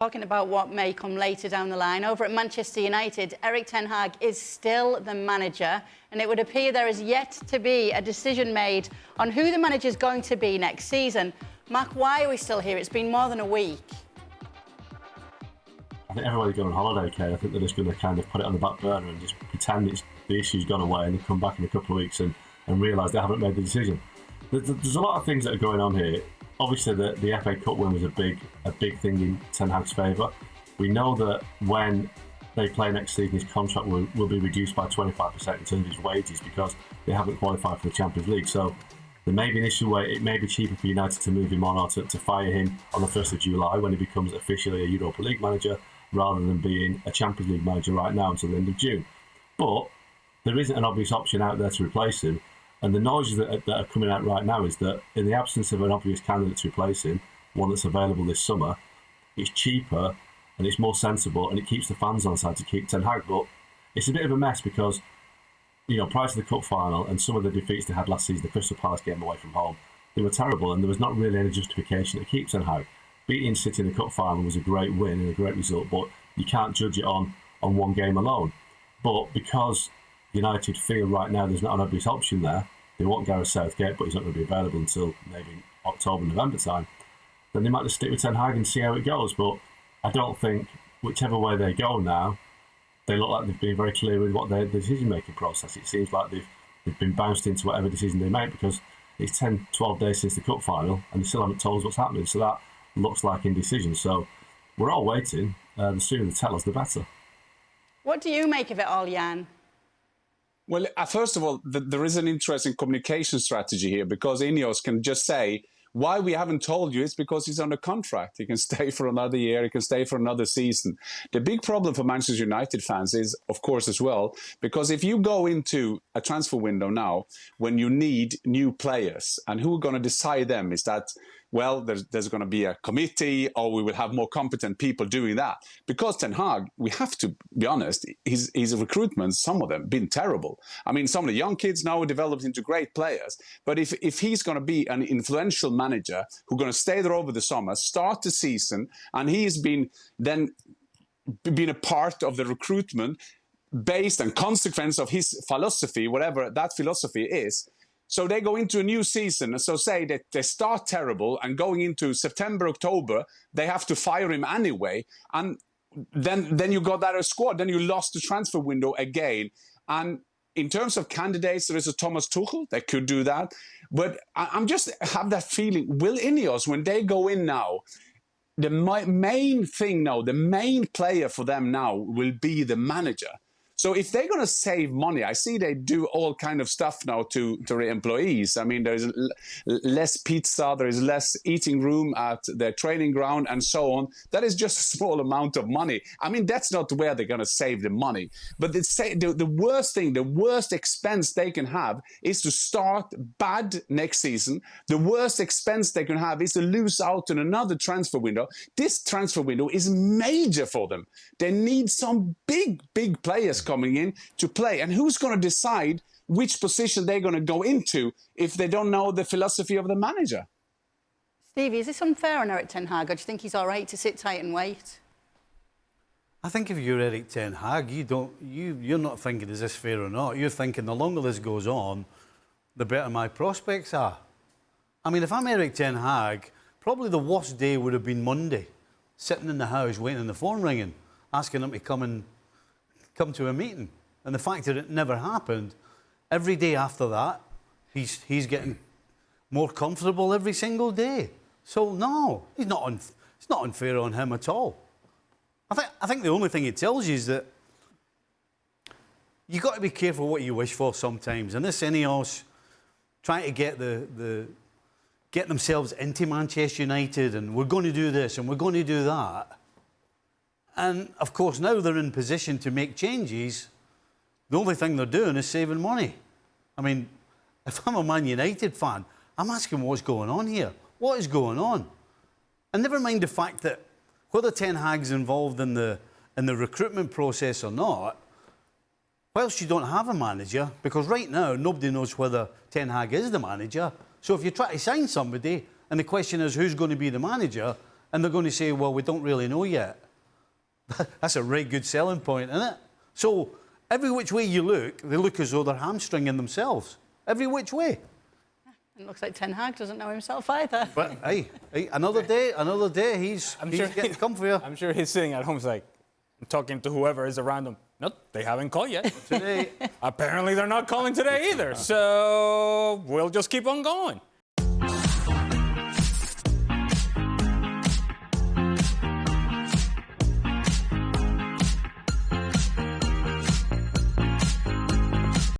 Talking about what may come later down the line, over at Manchester United, Erik ten Hag is still the manager, and it would appear there is yet to be a decision made on who the manager is going to be next season. Mark, why are we still here? It's been more than a week. I think everybody's going on holiday, Kay. I think they're just going to kind of put it on the back burner and just pretend the issue's gone away, and then come back in a couple of weeks and realise they haven't made the decision. There's a lot of things that are going on here. Obviously, the FA Cup win was a big thing in Ten Hag's favour. We know that when they play next season, his contract will be reduced by 25% in terms of his wages because they haven't qualified for the Champions League. So there may be an issue where it may be cheaper for United to move him on or to fire him on the 1st of July when he becomes officially a Europa League manager rather than being a Champions League manager right now until the end of June. But there isn't an obvious option out there to replace him. And the noises that are coming out right now is that in the absence of an obvious candidate to replace him, one that's available this summer, it's cheaper and it's more sensible and it keeps the fans on side to keep Ten Hag. But it's a bit of a mess because, prior to the cup final and some of the defeats they had last season, the Crystal Palace game away from home, they were terrible and there was not really any justification to keep Ten Hag. Beating City in the cup final was a great win and a great result, but you can't judge it on one game alone. But because United feel right now there's not an obvious option there, they want Gareth Southgate, but he's not going to be available until maybe October, November time, then they might just stick with Ten Hag and see how it goes. But I don't think, whichever way they go now, they look like they've been very clear with what their decision-making process. It seems like they've been bounced into whatever decision they make because it's 10, 12 days since the cup final and they still haven't told us what's happening. So that looks like indecision. So we're all waiting. The sooner they tell us, the better. What do you make of it all, Jan? Well, first of all, there is an interesting communication strategy here because INEOS can just say, why we haven't told you is because he's under contract. He can stay for another year, he can stay for another season. The big problem for Manchester United fans is, of course, as well, because if you go into a transfer window now when you need new players, and who are going to decide them? Is that, well, there's going to be a committee or we will have more competent people doing that. Because Ten Hag, we have to be honest, his recruitment, some of them, been terrible. I mean, some of the young kids now are developed into great players. But if he's going to be an influential manager who's going to stay there over the summer, start the season, and he's been a part of the recruitment based on consequence of his philosophy, whatever that philosophy is. So they go into a new season, so say that they start terrible, and going into September, October, they have to fire him anyway. And then you got that squad, then you lost the transfer window again. And in terms of candidates, there is a Thomas Tuchel, they could do that. But I'm just have that feeling, will INEOS, when they go in now, the main thing now, the main player for them now will be the manager. So if they're going to save money, I see they do all kind of stuff now to their employees. I mean, there's less pizza, there is less eating room at their training ground and so on. That is just a small amount of money. I mean, that's not where they're going to save the money. But the worst thing, the worst expense they can have is to start bad next season. The worst expense they can have is to lose out on another transfer window. This transfer window is major for them. They need some big players coming in to play. And who's going to decide which position they're going to go into if they don't know the philosophy of the manager? Stevie, is this unfair on Erik ten Hag, or do you think he's all right to sit tight and wait? I think if you're Erik ten Hag, you're not thinking, is this fair or not? You're thinking, the longer this goes on, the better my prospects are. I mean, if I'm Erik ten Hag, probably the worst day would have been Monday, sitting in the house waiting on the phone ringing, asking him to come to a meeting. And the fact that it never happened, every day after that, he's getting more comfortable every single day. So no, it's not unfair on him at all. I think the only thing it tells you is that you've got to be careful what you wish for sometimes. And this INEOS trying to get themselves into Manchester United, and we're going to do this and we're going to do that. And, of course, now they're in position to make changes. The only thing they're doing is saving money. I mean, if I'm a Man United fan, I'm asking what's going on here. What is going on? And never mind the fact that whether Ten Hag's involved in the recruitment process or not, whilst you don't have a manager, because right now nobody knows whether Ten Hag is the manager. So if you try to sign somebody and the question is who's going to be the manager, And they're going to say, well, we don't really know yet. That's a right good selling point, isn't it? So every which way you look, they look as though they're hamstringing themselves. Every which way. It looks like Ten Hag doesn't know himself either. But hey, another day, he's getting comfier. I'm sure he's sitting at home, like, talking to whoever is around him. Nope, they haven't called yet. Today. Apparently they're not calling today either. So we'll just keep on going.